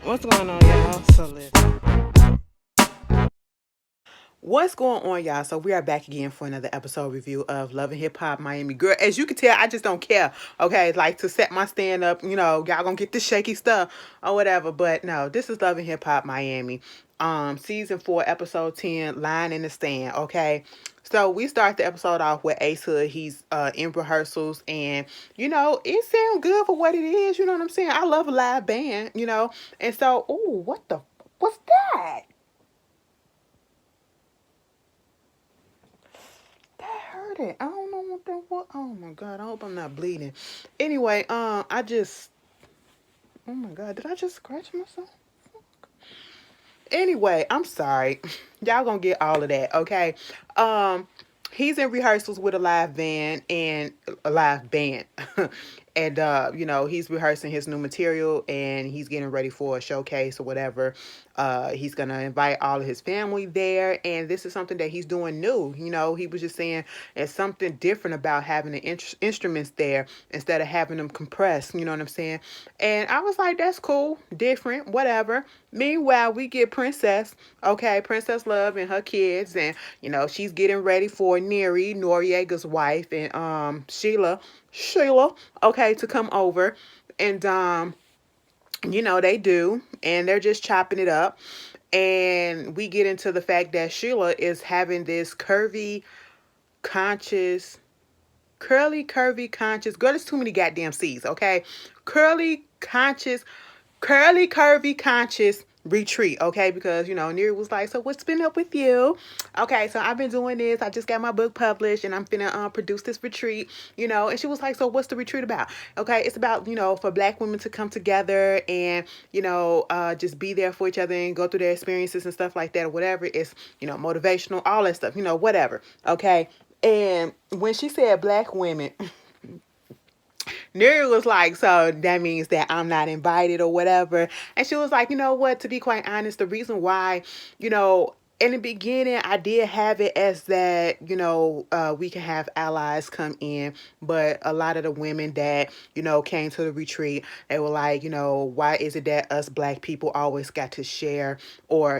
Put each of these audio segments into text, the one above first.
What's going on, y'all? So listen. What's going on, y'all? So we are back again for another episode review of Love and Hip Hop Miami. Girl, as you can tell, I just don't care. Okay, like to set my stand up, y'all gonna get the shaky stuff or whatever. But no, this is Love and Hip Hop Miami. Season 4, episode 10, Line in the Stand. Okay. So we start the episode off with Ace Hood. He's in rehearsals, and it sounds good for what it is. You know what I'm saying? I love a live band. And so, oh, what's that? That hurt it. I don't know what that was. Oh my god, I hope I'm not bleeding. Anyway, oh my god, did I just scratch myself? Anyway, I'm sorry. Y'all gonna get all of that, okay? Um, he's in rehearsals with a live band and a live band. And he's rehearsing his new material and he's getting ready for a showcase or whatever. He's gonna invite all of his family there, and this is something that he's doing new. He was just saying it's something different about having the instruments there instead of having them compressed. You know what I'm saying? And I was like, that's cool, different, whatever. Meanwhile, we get Princess, okay, Princess Love and her kids, and she's getting ready for Noriega's wife, and Sheila, okay, to come over, and they do, and they're just chopping it up, and we get into the fact that Sheila is having this conscious curvy conscious girl. There's too many goddamn C's, okay? Curly conscious curly curvy conscious retreat, okay? Because Neri was like, so what's been up with you? Okay, so I've been doing this. I just got my book published and I'm finna produce this retreat, and she was like, so what's the retreat about? Okay, it's about for black women to come together and just be there for each other and go through their experiences and stuff like that, or whatever. It's motivational, all that stuff, whatever. Okay. And when she said black women, Neri was like, so that means that I'm not invited or whatever. And she was like, you know what, to be quite honest, the reason why, in the beginning, I did have it as that, we can have allies come in. But a lot of the women that, came to the retreat, they were like, why is it that us black people always got to share or,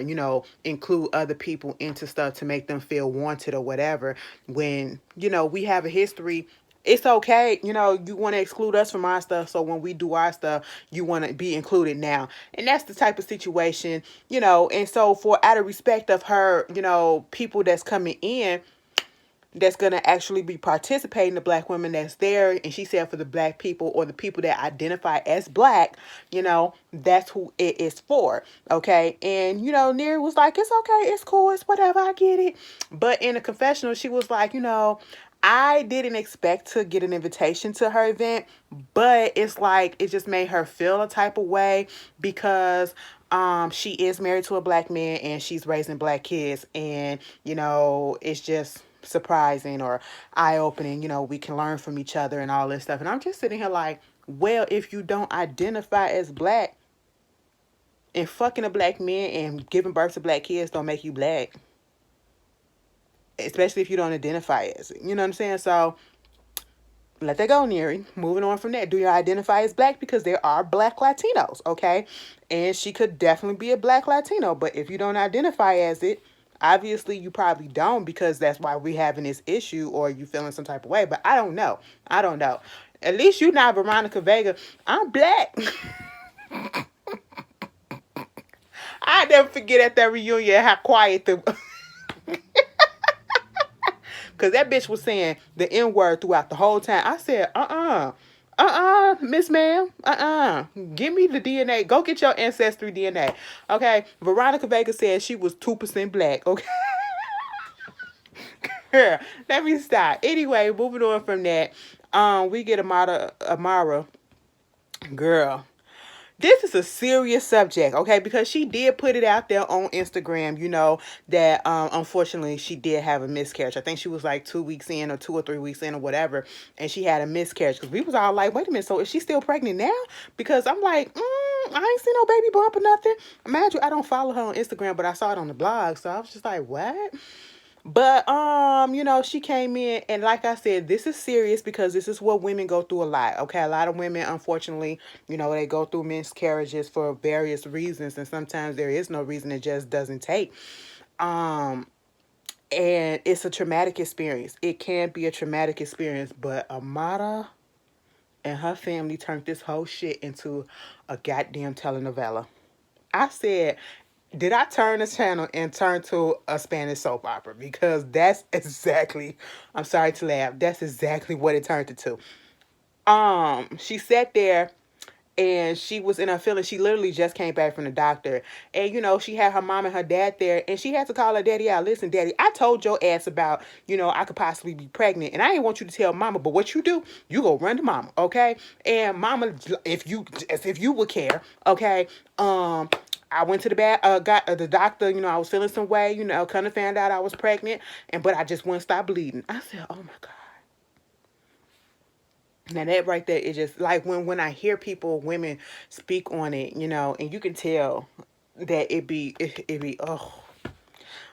include other people into stuff to make them feel wanted or whatever, when, we have a history. It's okay, you want to exclude us from our stuff, so when we do our stuff, you want to be included now. And that's the type of situation, and so for out of respect of her, people that's coming in, that's going to actually be participating, the black women that's there, and she said for the black people or the people that identify as black, that's who it is for, okay? And Neri was like, it's okay, it's cool, it's whatever, I get it. But in a confessional, she was like, I didn't expect to get an invitation to her event, but it's like it just made her feel a type of way because she is married to a black man and she's raising black kids, and it's just surprising or eye-opening. We can learn from each other and all this stuff. And I'm just sitting here like, well, if you don't identify as black, and fucking a black man and giving birth to black kids don't make you black, especially if you don't identify as it. You know what I'm saying? So let that go, Neri. Moving on from that. Do you identify as black? Because there are black Latinos, okay? And she could definitely be a black Latino. But if you don't identify as it, obviously you probably don't, because that's why we're having this issue, or you feeling some type of way. But I don't know. I don't know. At least you not Veronica Vega. I'm black. I never forget at that reunion how quiet the... Because that bitch was saying the N-word throughout the whole time. I said, Miss Ma'am, give me the DNA. Go get your ancestry DNA. Okay. Veronica Vega said she was 2% black. Okay. Let me stop. Anyway, moving on from that. We get Amara. Girl, this is a serious subject, okay? Because she did put it out there on Instagram, that unfortunately she did have a miscarriage. I think she was like 2 weeks in or 2 or 3 weeks in or whatever, and she had a miscarriage. Because we was all like, wait a minute, so is she still pregnant now? Because I'm like, I ain't seen no baby bump or nothing. Imagine, I don't follow her on Instagram, but I saw it on the blog, so I was just like, what? But she came in, and like I said, this is serious because this is what women go through a lot. Okay, a lot of women, unfortunately, they go through miscarriages for various reasons, and sometimes there is no reason, it just doesn't take. Um, and it's a traumatic experience. It can be a traumatic experience, but Amara and her family turned this whole shit into a goddamn telenovela. I said, did I turn this channel and turn to a Spanish soap opera? Because that's exactly, I'm sorry to laugh, that's exactly what it turned into. She sat there and she was in her feelings. She literally just came back from the doctor. And, she had her mom and her dad there, and she had to call her daddy out. Listen, daddy, I told your ass about, I could possibly be pregnant, and I didn't want you to tell mama, but what you do, you go run to mama, okay? And mama, as if you would care, okay? I went to the bed, got the doctor, I was feeling some way, kind of found out I was pregnant, but I just wouldn't stop bleeding. I said, oh my God. Now that right there is just like when I hear women speak on it, and you can tell that it be oh,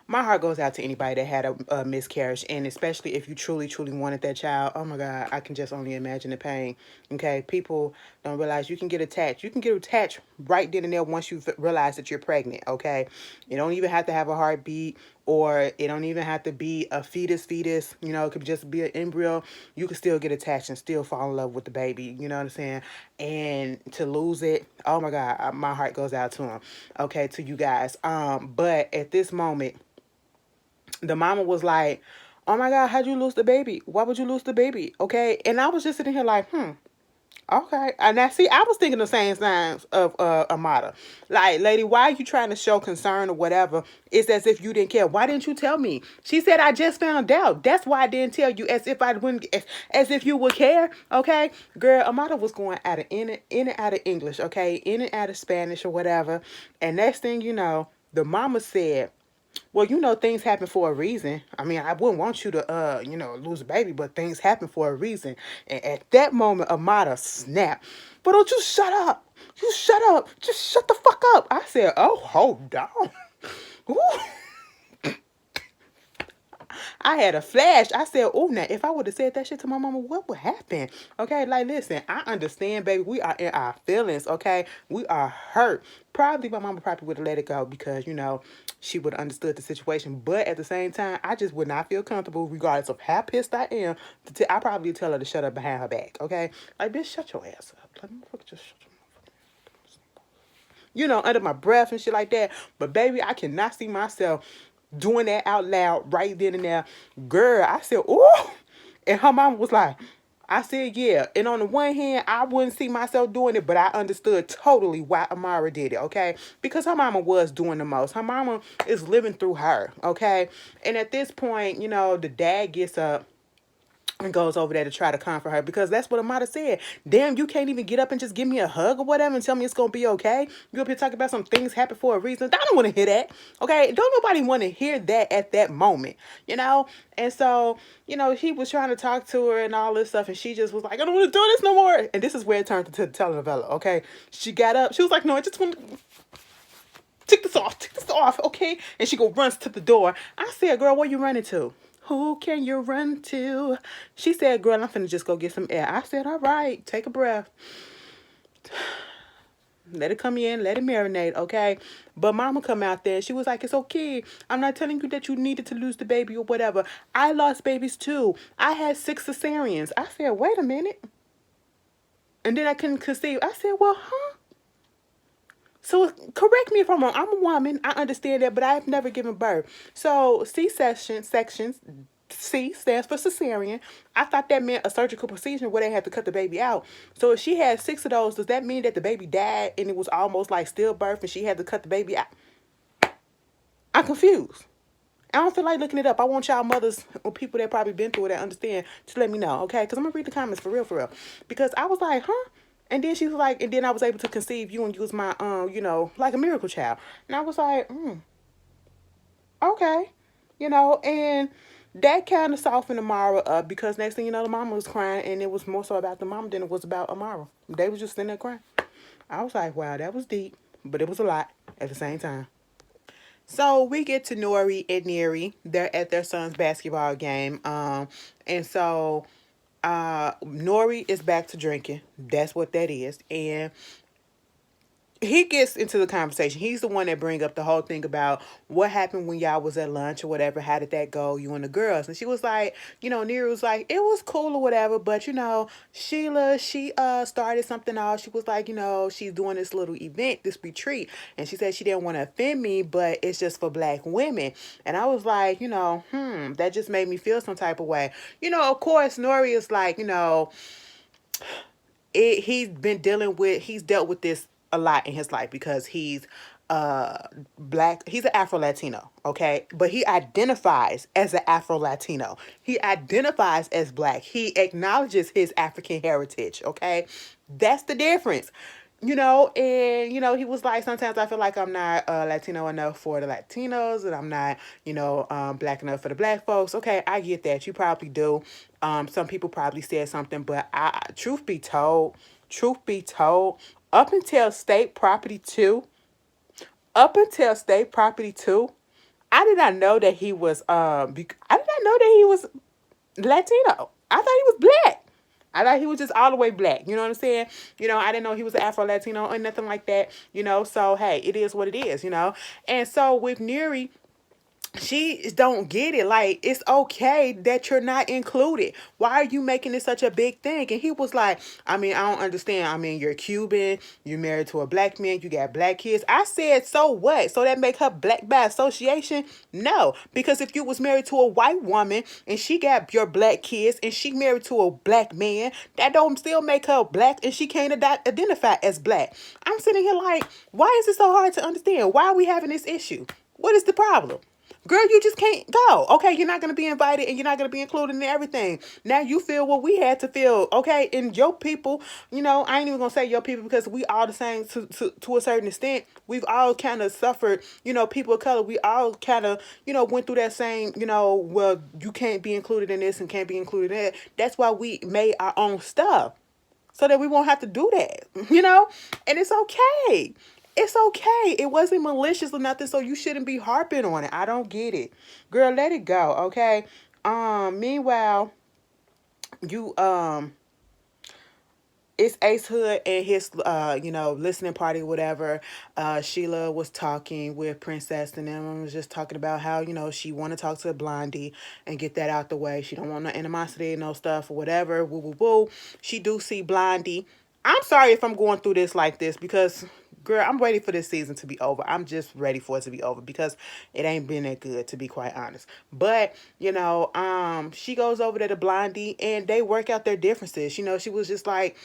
my heart goes out to anybody that had a miscarriage, and especially if you truly, truly wanted that child. Oh my God, I can just only imagine the pain. Okay, people don't realize you can get attached. You can get attached right then and there once you realize that you're pregnant. Okay, you don't even have to have a heartbeat, or it don't even have to be a fetus. It could just be an embryo. You can still get attached and still fall in love with the baby. You know what I'm saying? And to lose it, oh my God, my heart goes out to him. Okay, to you guys. But at this moment, the mama was like, oh my God, how'd you lose the baby? Why would you lose the baby? Okay. And I was just sitting here like, okay. And now, see, I was thinking the same things of Amada. Like, lady, why are you trying to show concern or whatever? It's as if you didn't care. Why didn't you tell me? She said, I just found out. That's why I didn't tell you, as if I wouldn't, as if you would care. Okay. Girl, Amada was going out of in and out of English, okay, in and out of Spanish or whatever. And next thing you know, the mama said, well, things happen for a reason. I mean, I wouldn't want you to, lose a baby, but things happen for a reason. And at that moment, Amada snapped. But don't you shut up. You shut up. Just shut the fuck up. I said, oh, hold on. Ooh. I had a flash. I said, oh, now, if I would have said that shit to my mama, what would happen? Okay, like, listen, I understand, baby. We are in our feelings, okay? We are hurt. Probably my mama probably would have let it go because, she would have understood the situation. But at the same time, I just would not feel comfortable, regardless of how pissed I am. I probably tell her to shut up behind her back, okay? Like, bitch, shut your ass up. Like, motherfucker, just shut your under my breath and shit like that. But baby, I cannot see myself doing that out loud right then and there. Girl, I said, ooh. And her mama was like, I said, yeah. And on the one hand, I wouldn't see myself doing it, but I understood totally why Amara did it, okay? Because her mama was doing the most. Her mama is living through her, okay? And at this point, the dad gets up and goes over there to try to comfort her, because that's what Amada said. Damn, you can't even get up and just give me a hug or whatever and tell me it's gonna be okay. You up here talking about some things happen for a reason. I don't want to hear that. Okay, don't nobody want to hear that at that moment. And so he was trying to talk to her and all this stuff, and she just was like, I don't want to do this no more. And this is where it turned into the telenovela. Okay, she got up. She was like, no, I just want to take this off, okay? And she runs to the door. I said, girl, where you running to? Who can you run to? She said, girl, I'm finna just go get some air. I said, all right, take a breath. Let it come in, let it marinate, okay? But mama come out there, she was like, it's okay. I'm not telling you that you needed to lose the baby or whatever. I lost babies too. I had 6 cesareans. I said, wait a minute. And then I couldn't conceive. I said, well, huh? So correct me if I'm wrong. I'm a woman. I understand that, but I've never given birth. So sections, C stands for cesarean. I thought that meant a surgical procedure where they had to cut the baby out. So if she had 6 of those, does that mean that the baby died and it was almost like stillbirth and she had to cut the baby out? I'm confused. I don't feel like looking it up. I want y'all mothers or people that probably been through it that understand to let me know, okay? Because I'm going to read the comments for real. Because I was like, huh? And then she was like, and then I was able to conceive you and use my, like a miracle child. And I was like, okay. And that kind of softened Amara up, because next thing you know, the mama was crying, and it was more so about the mama than it was about Amara. They was just sitting there crying. I was like, wow, that was deep, but it was a lot at the same time. So we get to Nori and Neri. They're at their son's basketball game. And so Nori is back to drinking. That's what that is. And he gets into the conversation. He's the one that bring up the whole thing about what happened when y'all was at lunch or whatever. How did that go, you and the girls? And she was like, Neri was like, it was cool or whatever, but Sheila, she started something off. She was like, she's doing this little event, this retreat, and she said she didn't want to offend me, but it's just for black women. And I was like, that just made me feel some type of way. Of course, Nori is like, he's dealt with this a lot in his life because he's black. He's an Afro Latino, okay, but he identifies as an Afro Latino. He identifies as black. He acknowledges his African heritage, okay. That's the difference. And he was like, sometimes I feel like I'm not Latino enough for the Latinos, and I'm not, black enough for the black folks. Okay, I get that. You probably do. Some people probably said something, but truth be told, up until State Property 2, I did not know that he was I did not know that he was Latino. I thought he was black. I thought he was just all the way black. You know what I'm saying? I didn't know he was Afro Latino or nothing like that. So hey, it is what it is. And so with Neri, she don't get it. Like, it's okay that you're not included. Why are you making it such a big thing? And he was like, I don't understand. You're Cuban, you're married to a black man, you got black kids. I said, so what? So that make her black by association? No, because if you was married to a white woman and she got your black kids and she married to a black man, that don't still make her black, and she can't identify as black. I'm sitting here like, why is it so hard to understand? Why are we having this issue? What is the problem? Girl, you just can't go. Okay, you're not going to be invited and you're not going to be included in everything. Now you feel what we had to feel, okay? And your people, I ain't even going to say your people because we all the same to a certain extent. We've all kind of suffered, people of color. We all kind of, went through that same, well, you can't be included in this and can't be included in that. That's why we made our own stuff so that we won't have to do that, And it's okay. It's okay. It wasn't malicious or nothing, so you shouldn't be harping on it. I don't get it. Girl, let it go, okay? Meanwhile, you it's Ace Hood and his listening party, whatever. Sheila was talking with Princess and them, was just talking about how, she wanna talk to Blondie and get that out the way. She don't want no animosity, no stuff or whatever. Woo woo woo. She do see Blondie. I'm sorry if I'm going through this like this because girl, I'm ready for this season to be over. I'm just ready for it to be over because it ain't been that good, to be quite honest. But she goes over there to Blondie and they work out their differences. She was just like,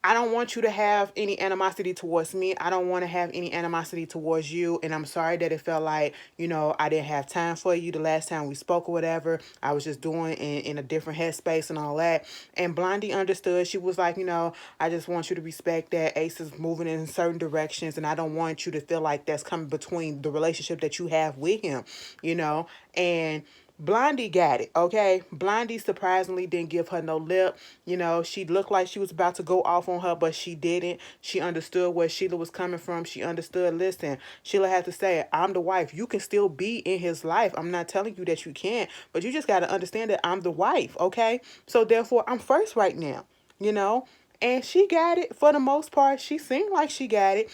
I don't want you to have any animosity towards me. I don't want to have any animosity towards you. And I'm sorry that it felt like, I didn't have time for you the last time we spoke or whatever. I was just doing in a different headspace and all that. And Blondie understood. She was like, I just want you to respect that Ace is moving in certain directions. And I don't want you to feel like that's coming between the relationship that you have with him, And Blondie got it, okay? Blondie surprisingly didn't give her no lip. She looked like she was about to go off on her, but she didn't. She understood where Sheila was coming from. She understood, listen, Sheila had to say, I'm the wife. You can still be in his life. I'm not telling you that you can't, but you just got to understand that I'm the wife, okay? So therefore, I'm first right now, And she got it for the most part. She seemed like she got it.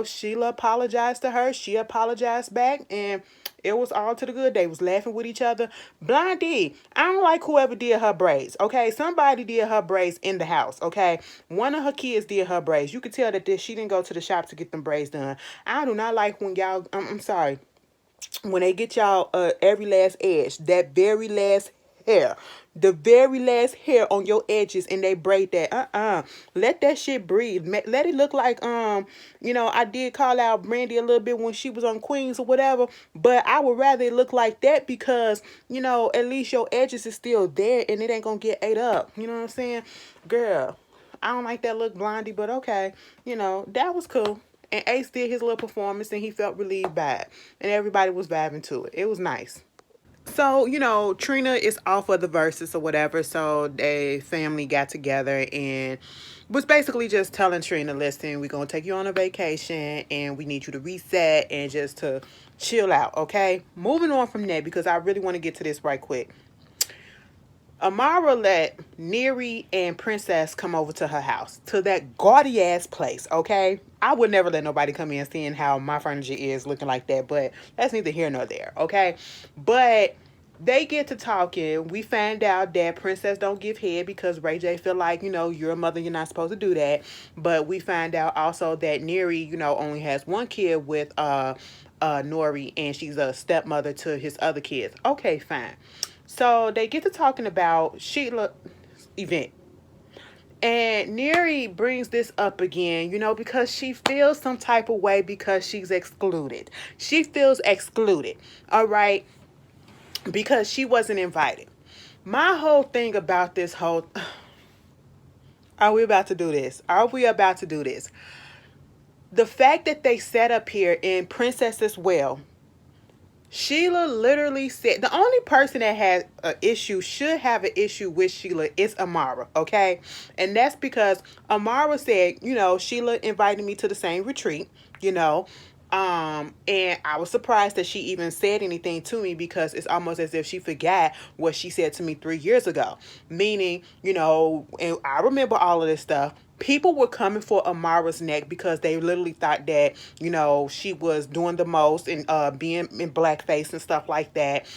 Sheila apologized to her. She apologized back. And it was all to the good. They was laughing with each other. Blondie, I don't like whoever did her braids, okay? Somebody did her braids in the house, okay? One of her kids did her braids. You could tell that she didn't go to the shop to get them braids done. I do not like when y'all, I'm sorry, when they get y'all every last edge, that very last hair, the very last hair on your edges, and they braid that. Let that shit breathe. Let it look like I did call out Brandy a little bit when she was on Queens or whatever, but I would rather it look like that because at least your edges is still there and it ain't gonna get ate up. You know what I'm saying? Girl, I don't like that look, Blondie, but okay, that was cool. And Ace did his little performance and he felt relieved by it. And everybody was vibing to it. It was nice. So, Trina is off of the verses or whatever. So they family got together and was basically just telling Trina, listen, we're going to take you on a vacation and we need you to reset and just to chill out. Okay. Moving on from that, because I really want to get to this right quick. Amara let Neri and Princess come over to her house, to that gaudy ass place, okay? I would never let nobody come in seeing how my furniture is looking like that, but that's neither here nor there, okay? But they get to talking. We find out that Princess don't give head because Ray J feel like, you're a mother, you're not supposed to do that. But we find out also that Neri, only has one kid with Nori, and she's a stepmother to his other kids. Okay, fine. So they get to talking about Sheila event. And Neri brings this up again, because she feels some type of way because she's excluded. She feels excluded, all right, because she wasn't invited. My whole thing about this whole... Are we about to do this? Are we about to do this? The fact that they set up here in Princess as well, Sheila literally said the only person that has an issue, should have an issue with Sheila, is Amara, okay? And that's because Amara said, Sheila invited me to the same retreat, and I was surprised that she even said anything to me, because it's almost as if she forgot what she said to me 3 years ago. Meaning, and I remember all of this stuff. People were coming for Amara's neck because they literally thought that, she was doing the most and being in blackface and stuff like that.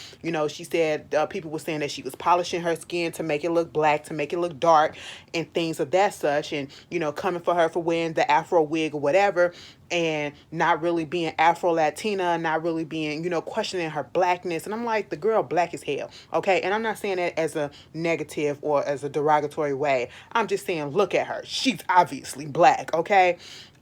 She said people were saying that she was polishing her skin to make it look black, to make it look dark, and things of that such. And, coming for her for wearing the Afro wig or whatever, and not really being Afro-Latina, not really being, questioning her blackness. And I'm like, the girl black as hell, okay? And I'm not saying that as a negative or as a derogatory way. I'm just saying, look at her. She's obviously black, okay?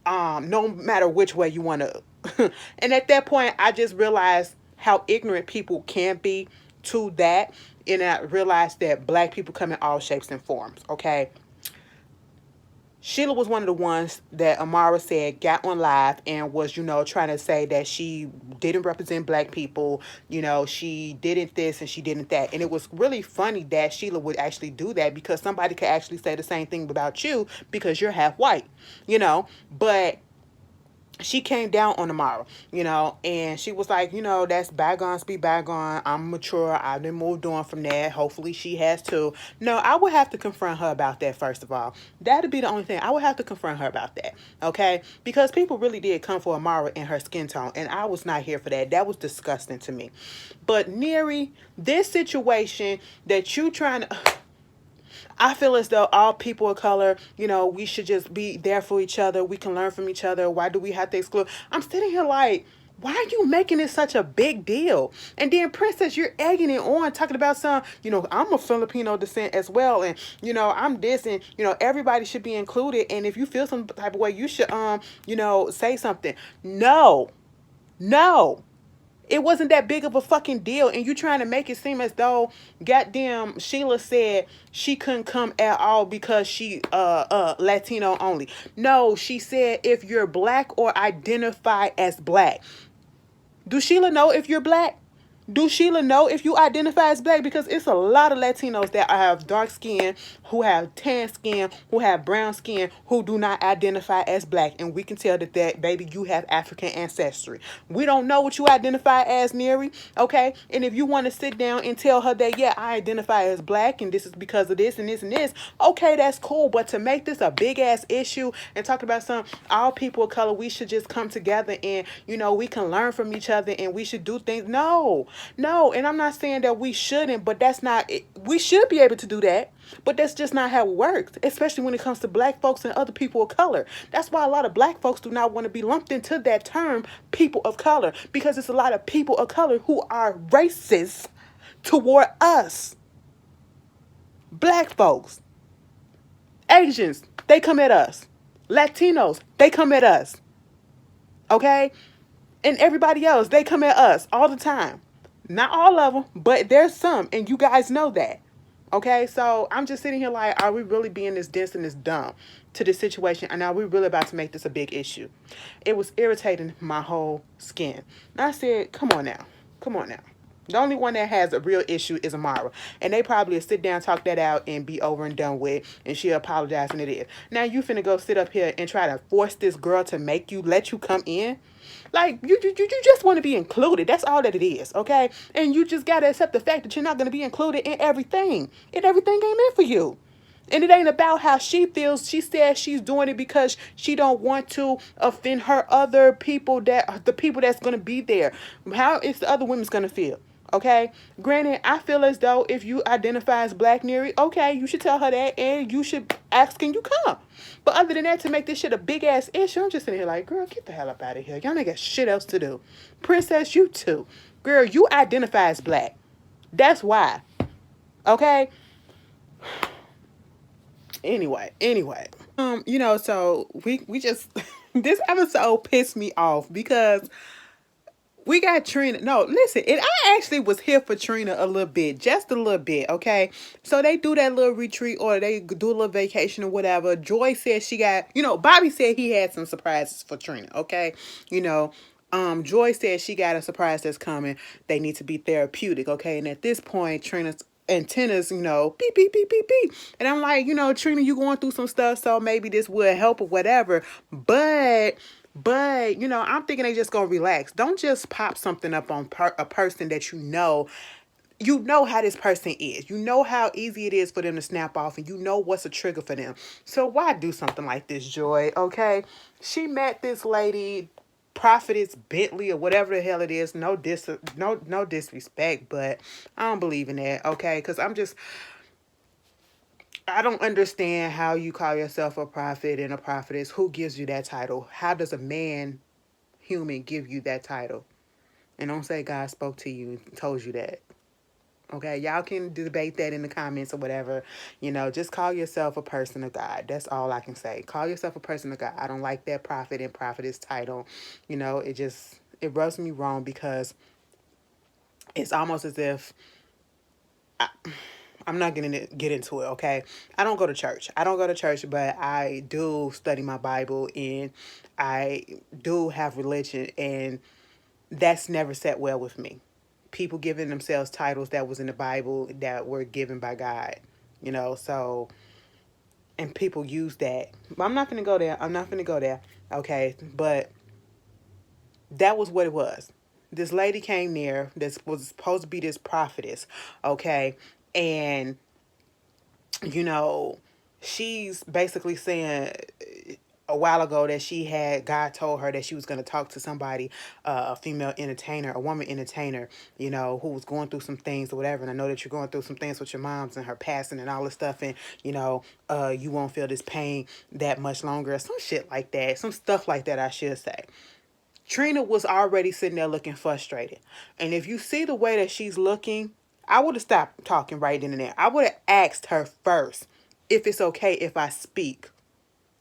No matter which way you want to. And at that point, I just realized how ignorant people can be to that. And I realized that black people come in all shapes and forms, okay? Sheila was one of the ones that Amara said got on live and was, trying to say that she didn't represent black people, she didn't this and she didn't that. And it was really funny that Sheila would actually do that, because somebody could actually say the same thing about you because you're half white, but she came down on Amara, and she was like, that's bygones be bygone. I'm mature. I've been moved on from that. Hopefully she has too. No, I would have to confront her about that, first of all. That'd be the only thing. I would have to confront her about that, okay? Because people really did come for Amara in her skin tone, and I was not here for that. That was disgusting to me. But Neri, this situation that you trying to... I feel as though all people of color, we should just be there for each other. We can learn from each other. Why do we have to exclude? I'm sitting here like, why are you making it such a big deal? And then Princess, you're egging it on, talking about some, I'm a Filipino descent as well. And, I'm this and, everybody should be included. And if you feel some type of way, you should, say something. No. It wasn't that big of a fucking deal, and you trying to make it seem as though goddamn Sheila said she couldn't come at all because she Latino only. No, she said if you're black or identify as black. Do Sheila know if you're black? Do Sheila know if you identify as black? Because it's a lot of Latinos that have dark skin, who have tan skin, who have brown skin, who do not identify as black. And we can tell that baby, you have African ancestry. We don't know what you identify as, Neri, okay? And if you want to sit down and tell her that, yeah, I identify as black and this is because of this and this and this, okay, that's cool. But to make this a big-ass issue and talk about all people of color, we should just come together and, we can learn from each other and we should do things. No, and I'm not saying that we shouldn't, but that's not it. We should be able to do that, but that's just not how it works, especially when it comes to black folks and other people of color. That's why a lot of black folks do not want to be lumped into that term, people of color, because it's a lot of people of color who are racist toward us. Black folks, Asians, they come at us. Latinos, they come at us. Okay? And everybody else, they come at us all the time. Not all of them, but there's some, and you guys know that. Okay, so I'm just sitting here like, are we really being this dense and this dumb to this situation? And are we really about to make this a big issue? It was irritating my whole skin. And I said, come on now. The only one that has a real issue is Amara. And they probably sit down, talk that out, and be over and done with. And she'll apologize, and it is. Now you finna go sit up here and try to force this girl to let you come in? Like, you just want to be included. That's all that it is, okay? And you just got to accept the fact that you're not going to be included in everything. And everything ain't meant for you. And it ain't about how she feels. She says she's doing it because she don't want to offend her other people, that the people that's going to be there. How is the other women's going to feel? Okay. Granted, I feel as though if you identify as Black Neri, okay, you should tell her that and you should ask, can you come? But other than that, to make this shit a big ass issue, I'm just sitting here like, girl, get the hell up out of here. Y'all ain't got shit else to do. Princess, you too. Girl, you identify as Black. That's why. Okay. Anyway. So we just this episode pissed me off because we got Trina. No, listen, and I actually was here for Trina a little bit, just a little bit, okay? So they do that little retreat or they do a little vacation or whatever. Joy said she got, Bobby said he had some surprises for Trina, okay? Joy said she got a surprise that's coming. They need to be therapeutic, okay? And at this point, Trina's antennas, beep, beep, beep, beep, beep. And I'm like, Trina, you going through some stuff, so maybe this would help or whatever. But I'm thinking they just gonna relax. Don't just pop something up on a person that you know how this person is. You know how easy it is for them to snap off, and you know what's a trigger for them. So why do something like this, Joy? Okay, she met this lady, Prophetess Bentley or whatever the hell it is. No disrespect, but I don't believe in that. Okay, because I don't understand how you call yourself a prophet and a prophetess. Who gives you that title? How does a man, human, give you that title? And don't say God spoke to you and told you that. Okay, y'all can debate that in the comments or whatever. Just call yourself a person of God. That's all I can say. Call yourself a person of God. I don't like that prophet and prophetess title. It rubs me wrong because it's almost as if I'm not gonna get into it, okay? I don't go to church. But I do study my Bible and I do have religion, and that's never sat well with me. People giving themselves titles that was in the Bible that were given by God, so, and people use that. But I'm not gonna go there. Okay? But that was what it was. This lady came there. This was supposed to be this prophetess, okay? And she's basically saying a while ago that God told her that she was going to talk to somebody, a female entertainer, a woman entertainer, who was going through some things or whatever. And I know that you're going through some things with your moms and her passing and all this stuff. And, you won't feel this pain that much longer. Some shit like that. Some stuff like that, I should say. Trina was already sitting there looking frustrated. And if you see the way that she's looking, I would have stopped talking right then and there. I would have asked her first if it's okay if I speak.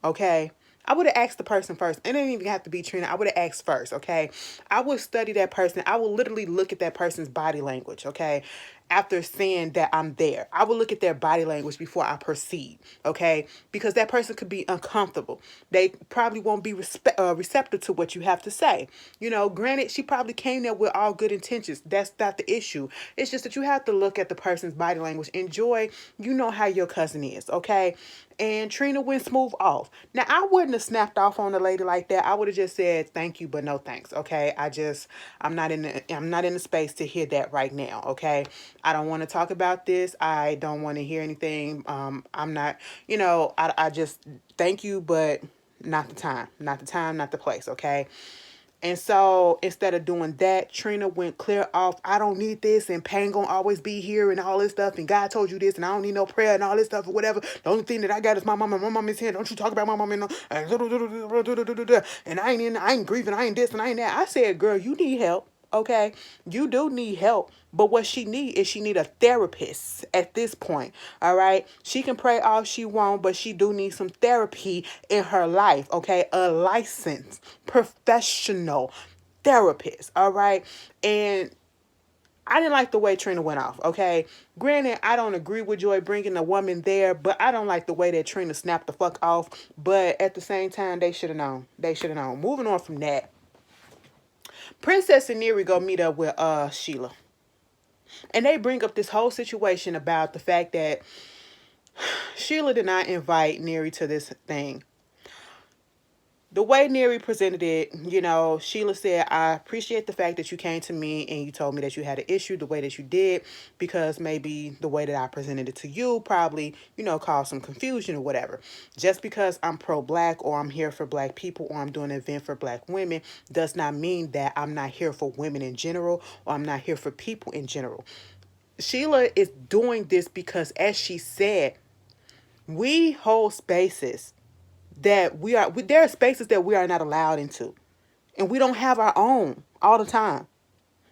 Okay? I would have asked the person first. It didn't even have to be Trina. I would have asked first, okay? I would study that person. I would literally look at that person's body language, okay? After saying that I'm there, I would look at their body language before I proceed, okay? Because that person could be uncomfortable. They probably won't be receptive to what you have to say. Granted, she probably came there with all good intentions. That's not the issue. It's just that you have to look at the person's body language. Enjoy, how your cousin is, okay? And Trina went smooth off. Now, I wouldn't have snapped off on the lady like that. I would have just said thank you, but no thanks. Okay. I'm not in the space to hear that right now. Okay. I don't want to talk about this. I don't want to hear anything. I'm not, I just thank you, but not the time, not the place. Okay. And so instead of doing that, Trina went clear off. I don't need this, and pain gonna always be here and all this stuff. And God told you this, and I don't need no prayer and all this stuff or whatever. The only thing that I got is my mama. My mom is here. Don't you talk about my mama. And I ain't grieving. I ain't this and I ain't that. I said, girl, you need help. Okay, you do need help, but what she need a therapist at this point. All right, she can pray all she wants, but she do need some therapy in her life. Okay, a licensed professional therapist. All right, and I didn't like the way Trina went off. Okay, granted, I don't agree with Joy bringing a woman there, but I don't like the way that Trina snapped the fuck off. But at the same time, they should have known. Moving on from that. Princess and Neri go meet up with Sheila. And they bring up this whole situation about the fact that Sheila did not invite Neri to this thing. The way Neri presented it, Sheila said, I appreciate the fact that you came to me and you told me that you had an issue the way that you did, because maybe the way that I presented it to you probably, caused some confusion or whatever. Just because I'm pro-black or I'm here for black people or I'm doing an event for black women does not mean that I'm not here for women in general or I'm not here for people in general. Sheila is doing this because, as she said, we hold spaces that there are spaces that we are not allowed into, and we don't have our own all the time.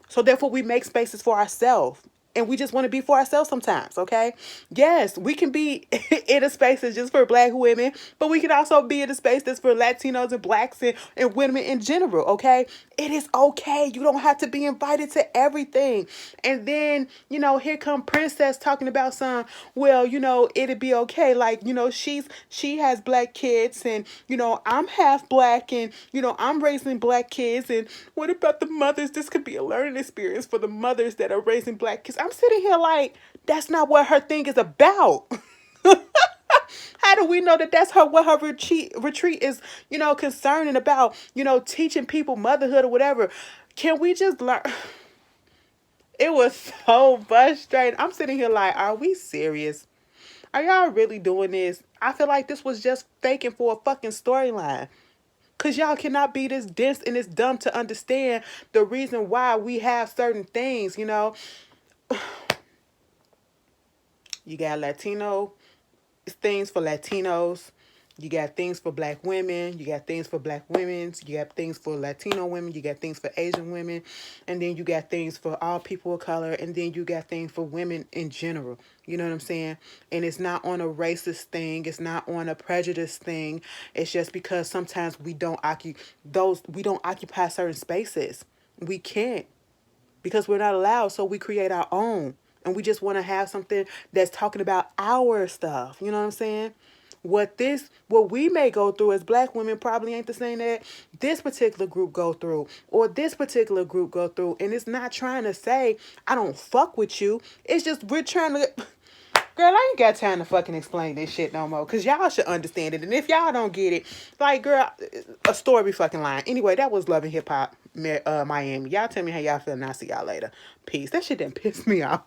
So therefore we make spaces for ourselves, and we just want to be for ourselves sometimes. Okay, yes, we can be in a space that's just for black women, but we can also be in a space that's for Latinos and blacks and women in general. Okay, it is okay. You don't have to be invited to everything. And then, here come Princess talking about some, well, it'd be okay. Like, she has black kids, and, I'm half black, and, I'm raising black kids. And what about the mothers? This could be a learning experience for the mothers that are raising black kids. I'm sitting here like, that's not what her thing is about. How do we know that that's what her retreat is, concerning about, teaching people motherhood or whatever? Can we just learn? It was so frustrating. I'm sitting here like, are we serious? Are y'all really doing this? I feel like this was just faking for a fucking storyline. Because y'all cannot be this dense and this dumb to understand the reason why we have certain things, You got Latino things for Latinos. You got things for black women. You got things for black women. You got things for Latino women. You got things for Asian women. And then you got things for all people of color. And then you got things for women in general. You know what I'm saying? And it's not on a racist thing. It's not on a prejudice thing. It's just because sometimes we don't occupy certain spaces. We can't, because we're not allowed. So we create our own. And we just want to have something that's talking about our stuff. You know what I'm saying? What we may go through as black women probably ain't the same that this particular group go through, or this particular group go through. And it's not trying to say I don't fuck with you. It's just we're trying to. Girl, I ain't got time to fucking explain this shit no more, because y'all should understand it. And if y'all don't get it, like, girl, a story be fucking lying. Anyway, that was Love and Hip Hop Miami. Y'all tell me how y'all feel, and I'll see y'all later. Peace. That shit done pissed me off.